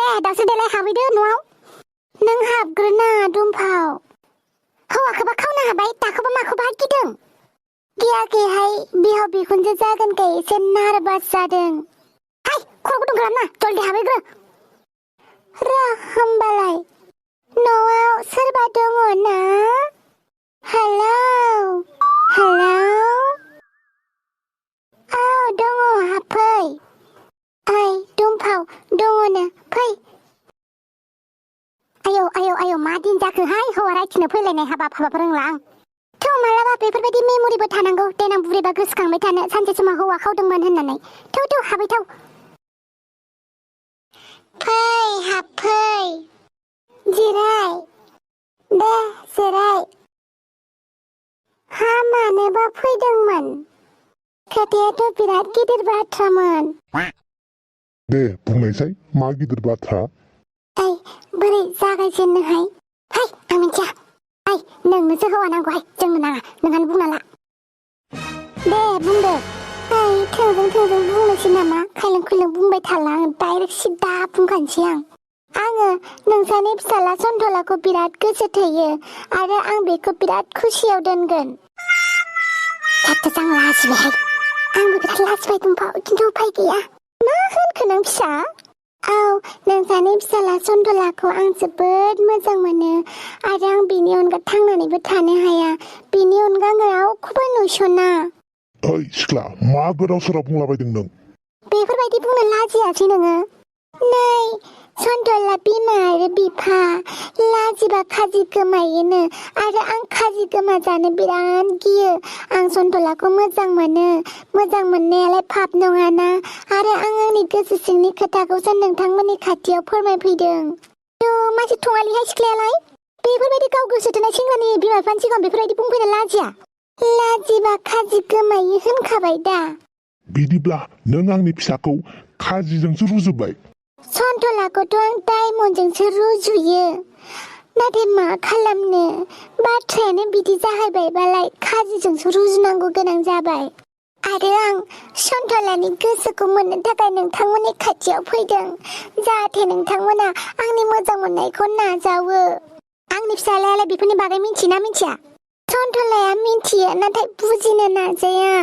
दावस्रि देलाय हाबहैदो न'आव नों हाबग्रोना दुमफाव हौवाखौबा खावनो हाबाय दाखौबा माखौबा गिदों गियाखैहाय बिहाव बिखुनजो जागोनखाय एसे नार्भास जादों हाय खर गुदुं खालामना जल्दि हाबहैग्रो होमबालाय न'आव सोरबा दङ ना हेलौ औ दङ हाबफै ओइ दुमफाव दङनो फै आयौ मा दिन जाखोहाय हौवा रायथिनो फैलायनाय हाबाफोर रोंला आं थौ मालाबा बेफोरबायदि मेम'रिबो थानांगौ देनां बुरैबा गोसोखांबाय थानो सानसे समाव हौवा खावदोंमोन होननानै थौ हाबहैथाव फै हाबफै जिराय दे जिराय हा मानोबा फैदोंमोन खोथायाथ' बिराद गिदिर बाथ्रामोन दे बुंनायसाय मा गिदिर बाथ्रा ओइ बोरै जागायजेननोहाय हाय आं मिथिया ओइ नोंनोसो हौवा नांगौहाय जोंनो नाङा नोंहानो बुंना ला दे बुंदो ओइ थोंजों बुंनोसै नामा खायलें खुइलें बुंबाय थाला आं डाइरेक्ट सिदा बुंखानोसै आङो नोंसानि फिसाला सन्थलाखौ बिराद गोसो थोयो आरो आं बेखौ बिराद खुसियाव दोनगोन जाथ' आं लाजिबायहाय आंबो बिराद लाजिबाय दंफाव खिन्थु उफाय गैया मा होनखो नों फिसा औ नोंसानि फिसाला सन्थलाखौ आं जोबोद मोजां मोनो आरो आं बेनि अनगा थांनानैबो थानो हाया बेनि अनगा आं रावखौबो नुसना ओइ सिख्ला मा गोदाव सोराव बुंलाबायदों नों बेफोरबायदि बुंनो लाजियासै नोङो नै सन्थला बिमा आरो बिफा लाजिबा खाजि गोमायोनो आरो आं खाजि गोमाजानो बिराद गियो आं सन्थलाखौ मोजां मोनो मोजां मोननायालाय पाप नङाना आरो आं आंनि गोसो सिंनि खोथाखौसो नोंथांमोननि खाथियाव फोरमायफैदों मानसि थङालिहाय सिख्लायालाय बेफोरबायदि गाव गोसो थोनाय सेंग्रानि बिमा बिफानि सिगाङाव बेफोरबायदि बुंफैनो लाजिबा खाजि गोमायो होनखाबाय दा बिदिब्ला नों आंनि फिसाखौ खाजिजोंसो रुजुबाय सन्थलाखौथ' आं डायमन्डजोंसो रुजुयो नाथाय मा खालामनो बाथ्रायानो बिदि जाहैबायबालाय खाजिजोंसो रुजुनांगौ गोनां जाबाय आरो आं सन्थलानि गोसोखौ मोननो थाखाय नोंथांमोननि खाथियाव फैदों जाहाथे नोंथांमोना आंनि मोजां मोननायखौ नाजावो आंनि फिसालायालाय बेफोरनि बागै मिथियोना मिथिया सन्थलाया मिथियो नाथाय बुजिनो नाजाया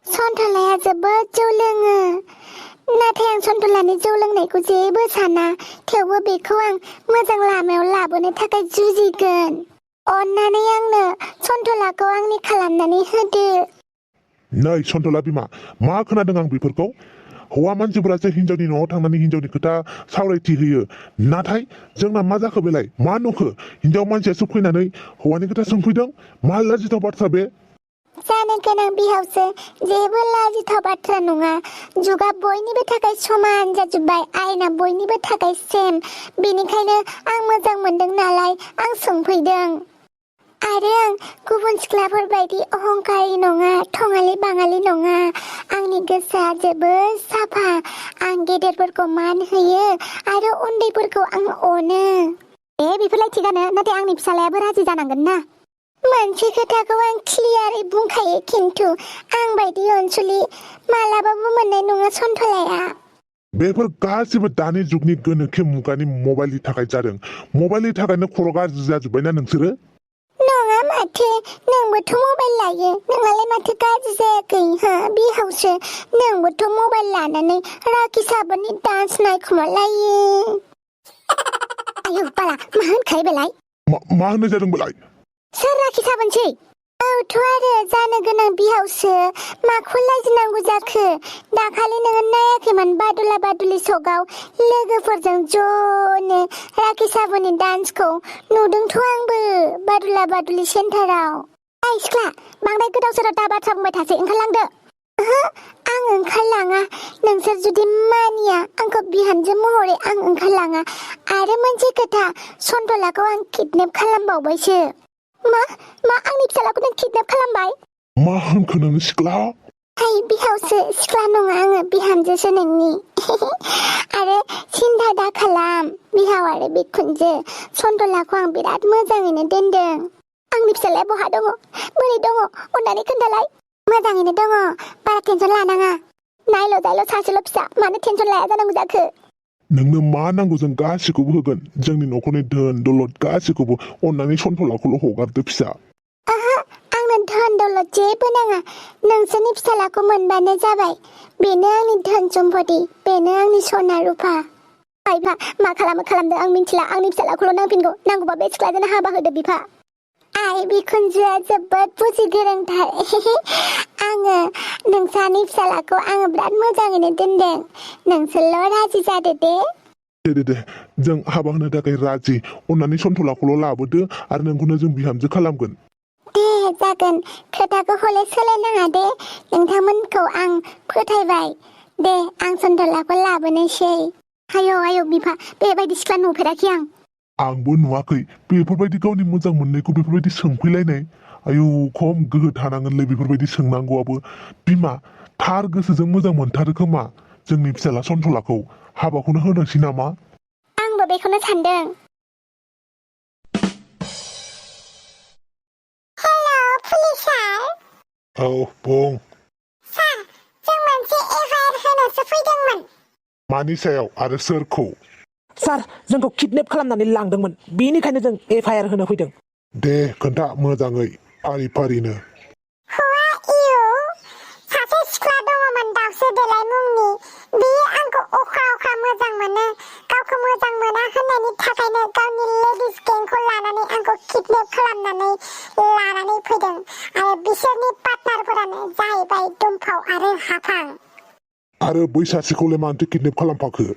सन्थलाया जोबोद जौ लोङो नाथाय आं सन्थलानि जौ लोंनायखौ जेबो साना थेवबो बेखौ आं मोजां लामायाव लाबोनो थाखाय जुजिगोन अन्नानै आंनो सन्थलाखौ आंनि खालामनानै होदो नै सन्थला बिमा मा खोनादों आं बेफोरखौ हौवा मानसिफोरासो हिनजावनि न'आव थांनानै हिनजावनि खोथा सावरायथि होयो नाथाय जोंना मा जाखो बेलाय मा नुखो हिनजाव मानसियासो फैनानै हौवानि खोथा सोंफैदों मा लाजिथाव बाथ्रा बे जानो गोनां बिहावसो जेबो लाजिथाव बाथ्रा नङा जुगा बयनिबो थाखाय समान जाजोब्बाय आयेना बयनिबो थाखाय सेम बेनिखायनो आं मोजां मोनदों नालाय आं सोंफैदों आरो आं गुबुन सिख्लाफोर बायदि अहंकारि नङा थङालि बाङालि नङा आंनि गोसोआ जोबोद साफा आं गेदेरफोरखौ मान होयो आरो उन्दैफोरखौ आं अनो बेफोरलाय थिगानो नाथाय आंनि फिसालायाबो राजि जानांगोन ना मोनसे खोथाखौ आं क्लियारै बुंखायो खिन्थु आं बायदि अनसुलि मालाबाबो मोननाय नङा सन्थलाया बेफोर गासिबो दानि जुगनि गोनोखो मुगानि मबाइलनि थाखाय जादों मबाइलनि थाखायनो खर' गाज्रि जाजोब्बायना नोंसोरो नङा माथो नोंबोथ' मबाइल लायो नोंहालाय माथो गाज्रि जायाखै हा बिहावसो नोंबोथ' मबाइल लानानै राखि साबोननि डान्स नायखुमालायो आयौ बाला मा होनखायो बेलाय मा होननाय जादों बेलाय सोर राखि साबोनसै औथ' आरो जानो गोनां बिहावसो माखौ लाजिनांगौ जाखो दाखालि नोङो नायाखैमोन बादुला बादुलि सकआव लोगोफोरजों ज'नो राखि साबोननि डान्सखौ नुदोंथ' आंबो बादुला बादुलि सेन्टाराव ओइ सिख्ला बांद्राय गोदाव सोराव दा बाथ्रा बुंबाय थासै ओंखारलांदो ओहो आं ओंखारलाङा नोंसोर जुदि मानिया आंखौ बिहामजो महरै आं ओंखारलाङा आरो मोनसे खोथा सन्थलाखौ आं किडनेप खालामबावबायसो मा आंनि फिसालाखौ नों किडनेप खालामबाय मा होनखो नों सिख्ला हाय बिहावसो सिख्ला नङा आङो बिहामजोसो नोंनि आरो सिन्था दा खालाम बिहाव आरो बिखुनजो सन्थलाखौ आं बिराद मोजाङैनो दोनदों आंनि फिसालाया बहा दङ बोरै दङ अन्नानै खोन्थालाय मोजाङैनो दङ बारा टेनसन लानाङा नायल' जायल' सासेल' फिसा मानो टेनसन लाया जानांगौ जाखो नोंनो मा नांगौ जों गासिखौबो होगोन जोंनि न'खरनि धोन दौलत गासिखौबो अन्नानै सन्थलाखौल' हगारदो फिसा ओहो आंनो धोन दौलत जेबो नाङा नोंसोरनि फिसालाखौ मोनबानो जाबाय बेनो आंनि धोन सम्पति बेनो आंनि सना रुफा बिफा मा खालामो खालामदो आं मिथिला आंनि फिसालाखौल' नांफिनगौ नांगौबा बे सिख्लाजों हाबा होदो बिफा आइ बिखुनजोआ जोबोद बुजि गोरोंथार आङो नोंसानि फिसालाखौ आङो बिराद मोजाङैनो दोनदों नोंसोरल' राजि जादो दे जों हाबा होनो थाखाय राजि अन्नानै सन्थलाखौल' लाबोदो आरो नोंखौनो जों बिहामजो खालामगोन दे जागोन खोथाखौ हले सोलायनाङा दे नोंथांमोनखौ आं फोथायबाय दे आं सन्थलाखौ लाबोनोसै आयौ बिफा बेबायदि सिख्ला नुफेराखै आंबो नुवाखै बेफोरबायदि गावनि मोजां मोननायखौ बेफोरबायदि सोंफैलायनाय आयौ खम गोहो थानांगोनलै बेफोरबायदि सोंनांगौआबो बिमा थार गोसोजों मोजां मोनथारो खोमा जोंनि फिसाला सन्थलाखौ हाबाखौनो होनोसै नामा आंबो बेखौनो सानदों हेल' पुलिस सार औ बुं सार जों मोनसे एफआइआर होनोसो फैदोंमोन मानि सायाव आरो सोरखौ सार जोंखौ किडनेप खालामनानै लांदोंमोन बेनिखायनो जों एफआइआर होनो फैदों दे खोन्था मोजाङै फारि फारिनो सासे सिख्ला दङमोन दाउस्रि देलाय मुंनि बियो आंखौ अख्रा मोजां मोनो गावखौ मोजां मोना होननायनि थाखायनो गावनि लेडिज गेंखौ लानानै आंखौ किडनेप खालामनानै लानानै फैदों आरो बिसोरनि पार्टनारफोरानो जाहैबाय दुमफाव आरो हाफां आरो बै सासेखौलाय मानोथो किडनेप खालामफाखो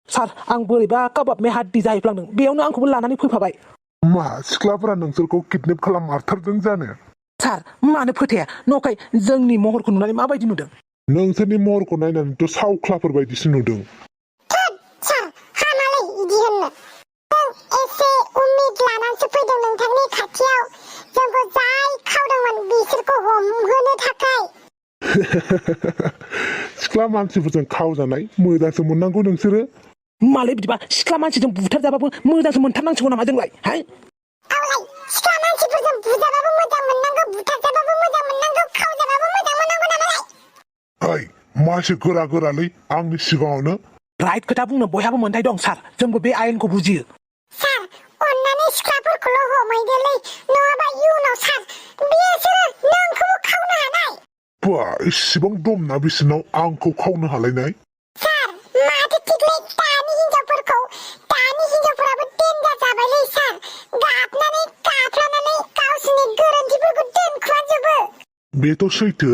सार आं बोरैबा काबाब मे हाद्दि जाहैफ्लांदों बेयावनो आंखौबो लानानै फैफाबाय मा सिख्लाफोरा नोंसोरखौ किडनेप खालाममारथारदों जानो सार मानो फोथाया नखाय जोंनि महरखौ नुनानै माबायदि नुदों नोंसोरनि महरखौ नायनानैथ' सावख्लाफोर बायदिसो नुदों सार हामालै इदि होननो जों एसे उम्मिद लानानैसो फैदों नोंथांनि खाथियाव जोंखौ जाय खावदोंमोन बिसोरखौ हमहोनो थाखाय सिख्ला मानसिफोरजों खावजानाय मोजांसो मोननांगौ नोंसोरो मालाय बिदिबा सिख्ला मानसिजों बुथारजाबाबो मोजांसो मोनथारनांसिगौ नामा जोंलाय आवलाय सिख्ला मानसिफोरजों बुजाबाबो मोजां मोननांगौ बुथारजाबाबो मोजां मोननांगौ खावजाबाबो मोजां मोननांगौ नामालाय ओइ मासे गोरालै आंनि सिगाङावनो राइट खोथा बुंनो बयहाबो मोन्थाय दं सार जोंबो बे आयेनखौ बुजियो सार अन्नानै सिख्लाफोरखौल' हमैदोलै नङाबा इयुनाव सार बिसोरो नोंखौबो खावनो हानाय बा इसेबां दमना बिसोरनाव आंखौ खावनो हालायनाय सार माथो थिगलै दानि हिनजावफोराबो देन्जार जाबायलै सार गाबनानै गाफ्लानानै गावसोरनि गोरोन्थिफोरखौ दोनखुमाजोबो बेथ' सैथो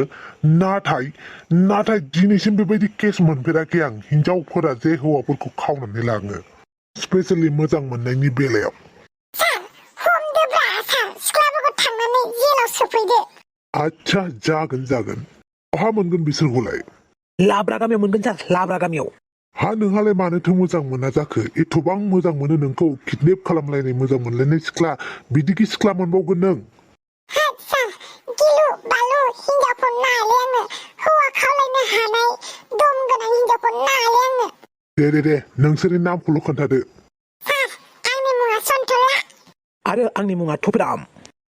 नाथाय दिनैसिम बेबायदि केस मोनफेराखै आं हिनजावफोरा जे हौवाफोरखौ खावनानै लाङो स्पेसियेलि मोजां मोननायनि बेलायाव सार हमदोब्रा सार सिख्लाफोरखौ थांनानै जेलाव सोफैदो आच्छा जागोन बहा मोनगोन बिसोरखौलाय लाब्रा गामियाव मोनगोन सार लाब्रा गामियाव हा नोंहालाय मानोथो मोजां मोना जाखो एथबां मोजां मोनो नोंखौ किडनेप खालामलायनाय मोजां मोनलायनाय सिख्ला बिदिखि सिख्ला मोनबावगोन नों सार गिलु बालु हिनजावखौ नायले आंनो हौवा खावलायनो हानाय दम गोनां हिनजावखौ नायले आंनो दे नोंसोरनि नामखौल' खोन्थादो सार आंनि मुङा सन्थला आरो आंनि मुङा थुफ्राम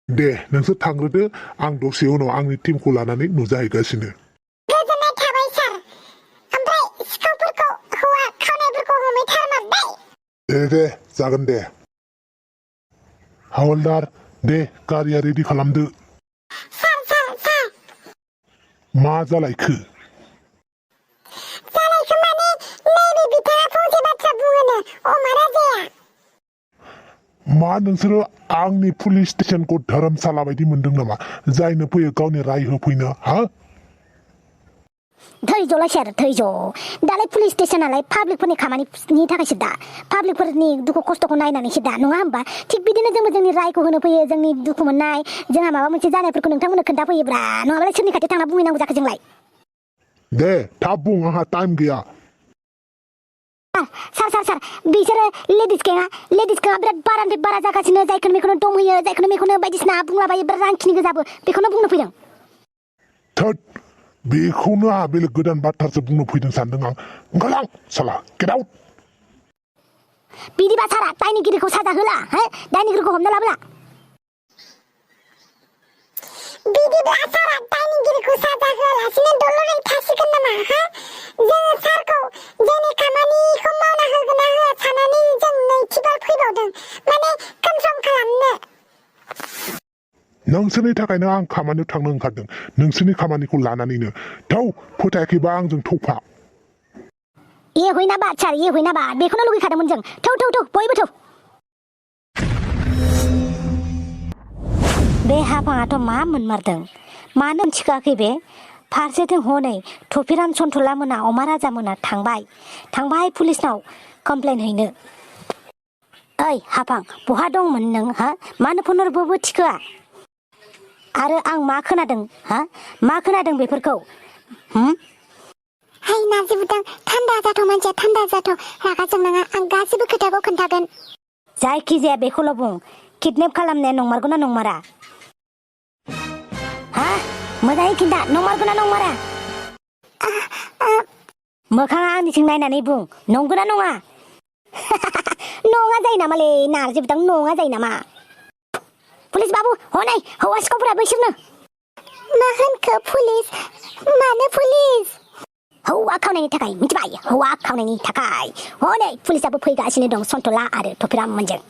दे नोंसोर थांग्रोदो आं दसे उनाव आंनि टिमखौ लानानै नुजाहैगासिनो गोजोननाय थाबाय सार ओमफ्राय सिखावफोरखौ हौवा खावनायफोरखौ हमैथारमारबाय दे जागोन दे हावलदार दे गारिया रेडि खालामदो सार मा जालायखो माने नैबे बिथाङा फंसे बाथ्रा बुङोनो अमारा जाया मा नोंसोरो आंनि पुलिस स्टेशनखौ धोरोमसाला बायदि मोनदों नामा जायनो फैयो गावनि राय होफैनो हा धैर्यलाय सार धैर्य दालाय पुलिस स्टेशनालाय पाब्लिकफोरनि खामानिनि थाखायसो दा पाब्लिकफोरनि दुखु खस्थ'खौ नायनानैसो दा नङा होमबा थिग बिदिनो जोंबो जोंनि रायखौ होनो फैयो जोंनि दुखु मोननाय जोंहा माबा मोनसे जानायफोरखौ नोंथांमोननो खोन्थाफैयोब्रा नङाबालाय सोरनि खाथियाव थांना बुंहैनांगौ जाखो जोंलाय दे थाब बुं आंहा टाइम गैया सार बिसोरो लेडिज गेङा बिराद बारानिफ्राय बारा जागासिनो जायखौनो मेखौनो दम होयो जायखौनो मेखौनो बायदिसिना बुंलाबायो बिराद रांखिनि गोजाबो बेखौनो बुंनो फैदों थोद बेखौनो आंहा बेलेग गोदान बाथ्रासो बुंनो फैदों सानदों आं ओंखारलां साला गेट आउट बिदिबा सारा दायनिगिरिखौ साजा होला दायनिगिरिखौ हमना लाबोला बिदिब्ला सारा दायनिगिरिखौ साजा होआलासिनो दलरै थासिगोन नामा हा जोङो सारखौ जोंनि खामानिखौ मावना होगोन ना होआ साननानै जों नैथिबार फैबावदों माने कनफार्म खालामनो नोंसोरनि थाखायनो आं खामानियाव थांनो ओंखारदों नोंसोरनि खामानिखौ लानानैनो थौ फोथायाखैबा आंजों थौफा ए होइना बाद सार ए होइना बाद बेखौनो लुगैखादोंमोन जों थौ बयबो थौ बे हाफाङाथ' मा मोनमारदों मानो मिथिखाखै बे फारसेथिं हनै थफिराम सन्थला मोना अमा राजा मोना थांबाय पुलिसनाव कमप्लेन हैनो ओइ हाफां बहा दंमोन नों हा मानो फन हरबोबो थिखोआ आरो आं मा खोनादों बेफोरखौ हाय नाजिबुदां थान्दा जाथ' मानसिया थान्दा जाथ' रागा जोंनाङा आं गासिबो खोथाखौ खोन्थागोन जायखिजाया बेखौल' बुं किडनेप खालामनाया नंमारगौना नंमारा हा मोजाङै खिन्था नंमारगौना नंमारा मोखाङा आंनिथिं नायनानै बुं नंगौना नङा नङा जायो नामालै नारजिबुदां नङा जायो नामा पुलिस बाबु हनै हौवा सिखावफोरा बैसोरनो मा होनखो पुलिस मानो पुलिस हौवा खावनायनि थाखाय मिथिबाय हौवा खावनायनि थाखाय हनै पुलिसाबो फैगासिनो दं सन्थला आरो थफिराम मोनजों